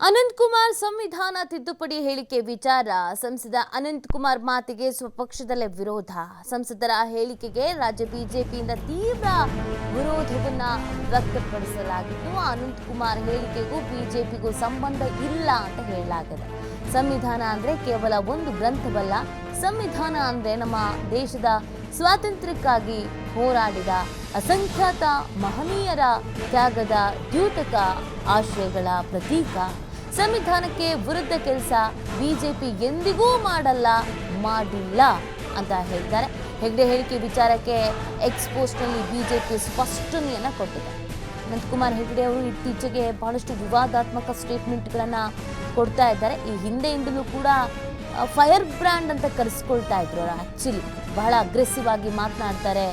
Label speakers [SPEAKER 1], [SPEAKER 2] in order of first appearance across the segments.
[SPEAKER 1] ಅನಂತಕುಮಾರ್ ಸಂವಿಧಾನ ತಿದ್ದುಪಡಿ ಹೇಳಿಕೆ ವಿಚಾರ ಸಂಸದ ಅನಂತಕುಮಾರ್ ಮಾತಿಗೆ ಸ್ವಪಕ್ಷದಲ್ಲೇ ವಿರೋಧ. ಸಂಸದರ ಹೇಳಿಕೆಗೆ ರಾಜ್ಯ ಬಿಜೆಪಿಯಿಂದ ತೀವ್ರ ವಿರೋಧವನ್ನ ವ್ಯಕ್ತಪಡಿಸಲಾಗಿತ್ತು. ಅನಂತಕುಮಾರ್ ಹೇಳಿಕೆಗೂ ಬಿಜೆಪಿಗೂ ಸಂಬಂಧ ಇಲ್ಲ ಅಂತ ಹೇಳಲಾಗಿದೆ. ಸಂವಿಧಾನ ಅಂದ್ರೆ ಕೇವಲ ಒಂದು ಗ್ರಂಥವಲ್ಲ. ಸಂವಿಧಾನ ಅಂದ್ರೆ ನಮ್ಮ ದೇಶದ ಸ್ವಾತಂತ್ರ್ಯಕ್ಕಾಗಿ ಹೋರಾಡಿದ ಅಸಂಖ್ಯಾತ ಮಹನೀಯರ ತ್ಯಾಗದ ದ್ಯೂತಕ ಆಶಯಗಳ ಪ್ರತೀಕ. ಸಂವಿಧಾನಕ್ಕೆ ವಿರುದ್ಧ ಕೆಲಸ ಬಿಜೆಪಿ ಎಂದಿಗೂ ಮಾಡಿಲ್ಲ ಅಂತ ಹೇಳಿದ್ದಾರೆ. ಹೆಗ್ಡೆ ಹೇಳಿಕೆ ವಿಚಾರಕ್ಕೆ ಎಕ್ಸ್ಪೋಸ್ಟ್ನಲ್ಲಿ ಬಿಜೆಪಿ ಸ್ಪಷ್ಟನೆಯನ್ನ ಕೊಟ್ಟಿದೆ. ಅನಂತಕುಮಾರ್ ಹೆಗ್ಡೆ ಅವರು ಇತ್ತೀಚೆಗೆ ಬಹಳಷ್ಟು ವಿವಾದಾತ್ಮಕ ಸ್ಟೇಟ್ಮೆಂಟ್ಗಳನ್ನು ಕೊಡ್ತಾ ಇದ್ದಾರೆ. ಈ ಹಿಂದೆಯಿಂದಲೂ ಕೂಡ ಫೈರ್ ಬ್ರ್ಯಾಂಡ್ ಅಂತ ಕರೆಸ್ಕೊಳ್ತಾ ಇದ್ರು. ಅವರು ಆ್ಯಕ್ಚುಲಿ ಬಹಳ ಅಗ್ರೆಸಿವ್ ಆಗಿ ಮಾತನಾಡ್ತಾರೆ.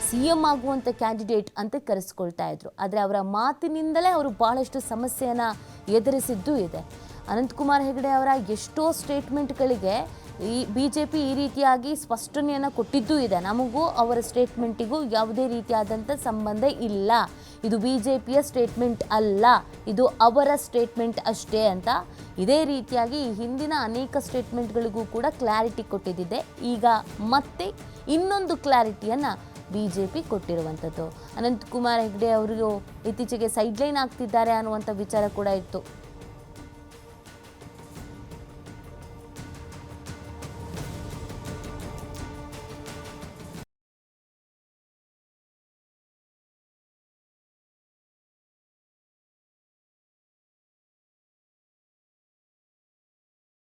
[SPEAKER 1] CM ಆಗುವಂಥ ಕ್ಯಾಂಡಿಡೇಟ್ ಅಂತ ಕರೆಸ್ಕೊಳ್ತಾ ಇದ್ರು. ಆದರೆ ಅವರ ಮಾತಿನಿಂದಲೇ ಅವರು ಬಹಳಷ್ಟು ಸಮಸ್ಯೆಯನ್ನು ಎದುರಿಸಿದ್ದೂ ಇದೆ. ಅನಂತಕುಮಾರ್ ಹೆಗಡೆ ಅವರ ಎಷ್ಟೋ ಸ್ಟೇಟ್ಮೆಂಟ್ಗಳಿಗೆ ಈ BJP ಈ ರೀತಿಯಾಗಿ ಸ್ಪಷ್ಟನೆಯನ್ನು ಕೊಟ್ಟಿದ್ದೂ ಇದೆ. ನಮಗೂ ಅವರ ಸ್ಟೇಟ್ಮೆಂಟಿಗೂ ಯಾವುದೇ ರೀತಿಯಾದಂಥ ಸಂಬಂಧ ಇಲ್ಲ, ಇದು BJPಯ ಸ್ಟೇಟ್ಮೆಂಟ್ ಅಲ್ಲ, ಇದು ಅವರ ಸ್ಟೇಟ್ಮೆಂಟ್ ಅಷ್ಟೇ ಅಂತ ಇದೇ ರೀತಿಯಾಗಿ ಈ ಹಿಂದಿನ ಅನೇಕ ಸ್ಟೇಟ್ಮೆಂಟ್ಗಳಿಗೂ ಕೂಡ ಕ್ಲಾರಿಟಿ ಕೊಟ್ಟಿದ್ದಿದೆ. ಈಗ ಮತ್ತೆ ಇನ್ನೊಂದು ಕ್ಲಾರಿಟಿಯನ್ನು BJP ಕೊಟ್ಟಿರುವಂಥದ್ದು. ಅನಂತಕುಮಾರ್ ಹೆಗ್ಡೆ ಅವರು ಇತ್ತೀಚೆಗೆ ಸೈಡ್ಲೈನ್ ಆಗ್ತಿದ್ದಾರೆ ಅನ್ನುವಂಥ ವಿಚಾರ ಕೂಡ ಇತ್ತು.